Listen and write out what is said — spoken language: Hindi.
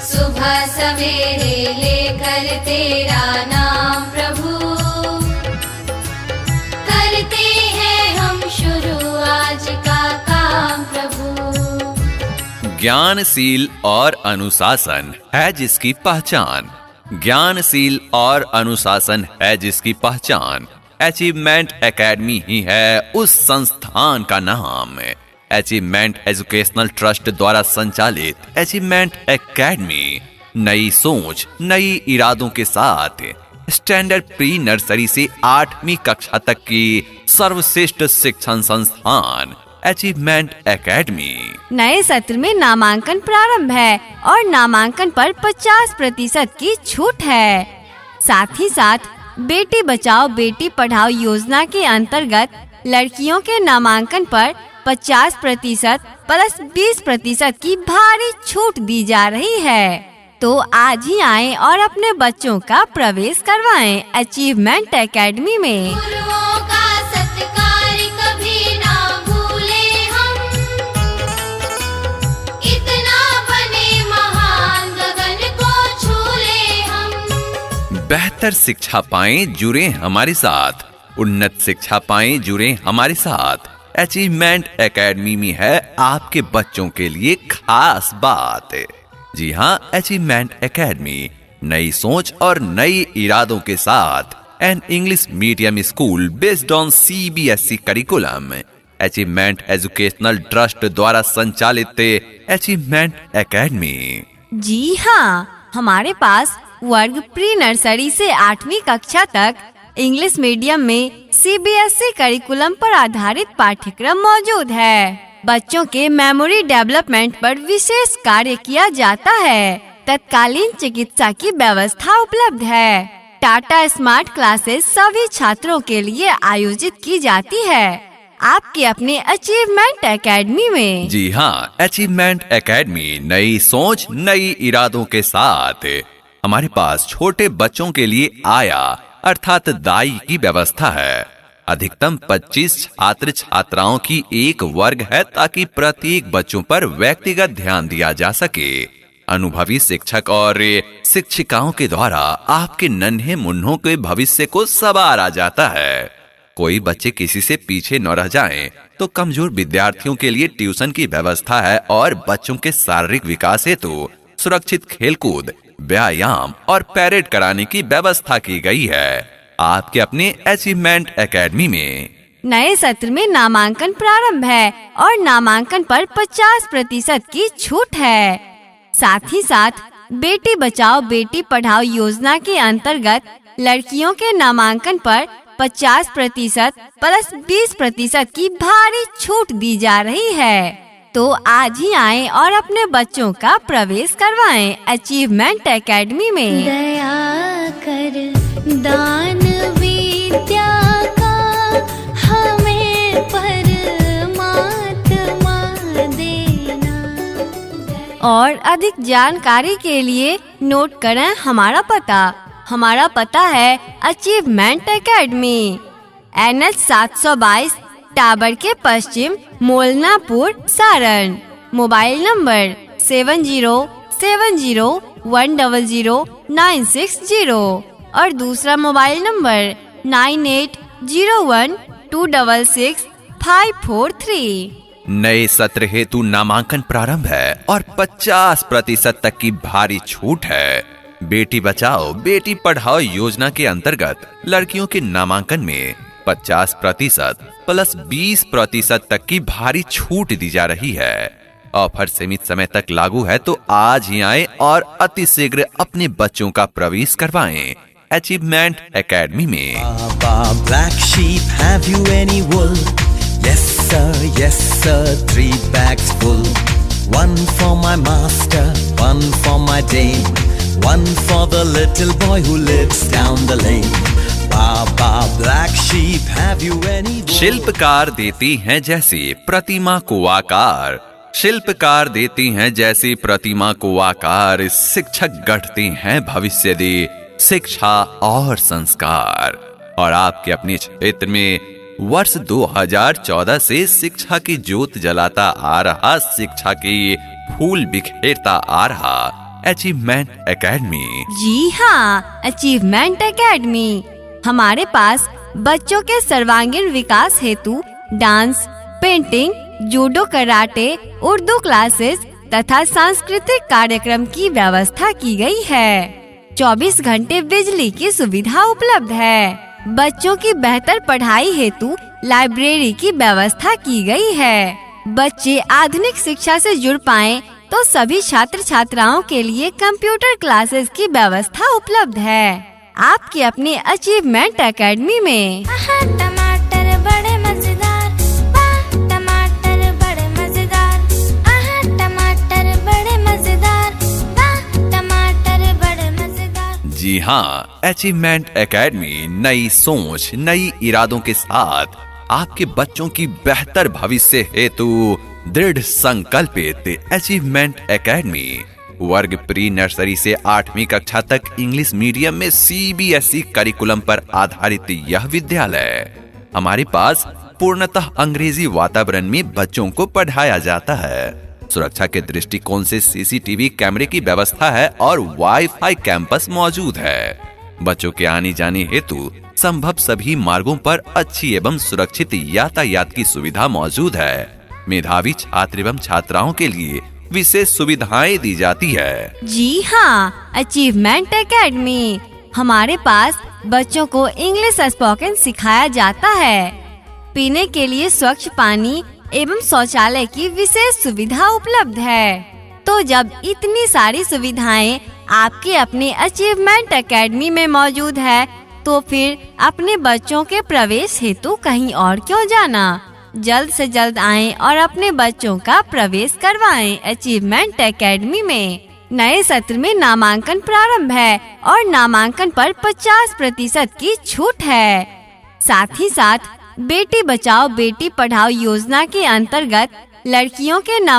सुबह सवेरे लेकर तेरा नाम प्रभु, करते हैं हम शुरू आज का काम प्रभु। ज्ञानशील और अनुशासन है जिसकी पहचान, ज्ञानशील और अनुशासन है जिसकी पहचान। अचीवमेंट एकेडमी ही है उस संस्थान का नाम। अचीवमेंट एजुकेशनल ट्रस्ट द्वारा संचालित अचीवमेंट एकेडमी नई सोच, नई इरादों के साथ स्टैंडर्ड प्री नर्सरी से 8वीं कक्षा तक की सर्वश्रेष्ठ शिक्षण संस्थान अचीवमेंट एकेडमी। नए सत्र में नामांकन प्रारंभ है और नामांकन पर 50% की छूट है। साथ ही साथ बेटी बचाओ बेटी पढ़ाओ योजना के अंतर्गत लड़कियों के नामांकन पर 50% प्लस 20% की भारी छूट दी जा रही है। तो आज ही आएं और अपने बच्चों का प्रवेश करवाएं अचीवमेंट एकेडमी में। गुरुओं का सत्कार कभी ना भूले हम, इतना बने महान गगन को छू ले हम। बेहतर शिक्षा पाएं जुड़े हमारे साथ, उन्नत शिक्षा पाएं जुड़े हमारे साथ। अचीवमेंट एकेडमी में है आपके बच्चों के लिए खास बात। जी हाँ, अचीवमेंट एकेडमी नई सोच और नई इरादों के साथ an English medium school based on CBSE curriculum. Achievement educational trust द्वारा संचालित अचीवमेंट एकेडमी। जी हाँ, हमारे पास वर्ग प्री नर्सरी से 8वीं कक्षा तक इंग्लिश मीडियम में CBSE करिकुलम पर आधारित पाठ्यक्रम मौजूद है। बच्चों के मेमोरी डेवलपमेंट पर विशेष कार्य किया जाता है। तत्कालीन चिकित्सा की व्यवस्था उपलब्ध है। टाटा स्मार्ट क्लासेस सभी छात्रों के लिए आयोजित की जाती है आपके अपने अचीवमेंट एकेडमी में। जी हाँ, अचीवमेंट एकेडमी नई सोच नई इरादों के साथ। हमारे पास छोटे बच्चों के लिए आया अर्थात दाई की व्यवस्था है। अधिकतम 25 छात्र छात्राओं की एक वर्ग है ताकि प्रत्येक बच्चों पर व्यक्तिगत ध्यान दिया जा सके। अनुभवी शिक्षक और शिक्षिकाओं के द्वारा आपके नन्हे मुन्नों के भविष्य को संवारा जाता है। कोई बच्चे किसी से पीछे न रह जाएं, तो कमजोर विद्यार्थियों के लिए ट्यूशन की व्यवस्था है और बच्चों के शारीरिक विकास हेतु सुरक्षित खेलकूद, व्यायाम और परेड कराने की व्यवस्था की गई है आपके अपने अचीवमेंट एकेडमी में। नए सत्र में नामांकन प्रारंभ है और नामांकन पर 50% की छूट है। साथ ही साथ बेटी बचाओ बेटी पढ़ाओ योजना के अंतर्गत लड़कियों के नामांकन पर 50% प्लस 20% की भारी छूट दी जा रही है। तो आज ही आएं और अपने बच्चों का प्रवेश करवाएं अचीवमेंट एकेडमी में। दया कर दान विद्या का हमें परमात्मा देना। और अधिक जानकारी के लिए नोट करें हमारा पता। हमारा पता है अचीवमेंट एकेडमी, NH 722 टावर के पश्चिम, मोलनापुर, सारण। मोबाइल नंबर 7070100960 और दूसरा मोबाइल नंबर 9801266543। नए सत्र हेतु नामांकन प्रारंभ है और 50% तक की भारी छूट है। बेटी बचाओ बेटी पढ़ाओ योजना के अंतर्गत लड़कियों के नामांकन में 50% प्लस 20% तक की भारी छूट दी जा रही है। ऑफर सीमित समय तक लागू है, तो आज ही आएं और अतिशीघ्र अपने बच्चों का प्रवेश करवाएं अचीवमेंट एकेडमी में। Black sheep, have you any wool? Yes sir, 3 bags full. One for my master, one for my dame, one for the little boy who lives down the lane. Baba, black sheep, have you any wool? शिल्पकार देती हैं जैसी प्रतिमा को आकार, शिल्पकार देती हैं जैसी प्रतिमा को आकार, शिक्षक गढ़ते हैं भविष्य दे शिक्षा और संस्कार। और आपके अपने क्षेत्र में वर्ष 2014 से शिक्षा की ज्योत जलाता आ रहा, शिक्षा की फूल बिखेरता आ रहा अचीवमेंट एकेडमी। जी हाँ, अचीवमेंट एकेडमी। हमारे पास बच्चों के सर्वांगीण विकास हेतु dance, painting, judo, karate, Urdu classes तथा सांस्कृतिक कार्यक्रम की व्यवस्था की गई है। 24 घंटे बिजली की सुविधा उपलब्ध है। बच्चों की बेहतर पढ़ाई हेतु लाइब्रेरी की व्यवस्था की गई है। बच्चे आधुनिक शिक्षा से जुड़ पाएं तो सभी छात्र छात्राओं के लिए कंप्यूटर क्लासेस की व्यवस्था उपलब्ध है आपके अपने अचीवमेंट एकेडमी में। टमाटर बड़े मजेदार, वाह टमाटर बड़े मजेदार, आहा टमाटर बड़े मजेदार, वाह टमाटर बड़े मजेदार। जी हाँ, अचीवमेंट एकेडमी नई सोच, नई इरादों के साथ आपके बच्चों की बेहतर भविष्य हेतु दृढ़ संकल्पित अचीवमेंट एकेडमी वर्ग प्री नर्सरी से 8वीं कक्षा तक इंग्लिश मीडियम में CBSE करिकुलम पर आधारित यह विद्यालय। हमारे पास पूर्णतः अंग्रेजी वातावरण में बच्चों को पढ़ाया जाता है। सुरक्षा के दृष्टिकोण से CCTV कैमरे की व्यवस्था है और वाईफाई कैंपस मौजूद है। बच्चों के आने जाने हेतु संभव सभी मार्गों पर अच्छी एवं सुरक्षित यातायात की सुविधा मौजूद है। मेधावी छात्र एवं छात्राओं के लिए विशेष सुविधाएं दी जाती है। जी हाँ, अचीवमेंट एकेडमी। हमारे पास बच्चों को इंग्लिश स्पोकन सिखाया जाता है। पीने के लिए स्वच्छ पानी एवं शौचालय की विशेष सुविधा उपलब्ध है। तो जब इतनी सारी सुविधाएं आपके अपने अचीवमेंट एकेडमी में मौजूद है तो फिर अपने बच्चों के प्रवेश हेतु कहीं और क्यों जाना। जल्द से जल्द आएं और अपने बच्चों का प्रवेश करवाएं अचीवमेंट एकेडमी में। नए सत्र में नामांकन प्रारंभ है और नामांकन पर 50% की छूट है। साथ ही साथ बेटी बचाओ बेटी पढ़ाओ योजना के अंतर्गत लड़कियों के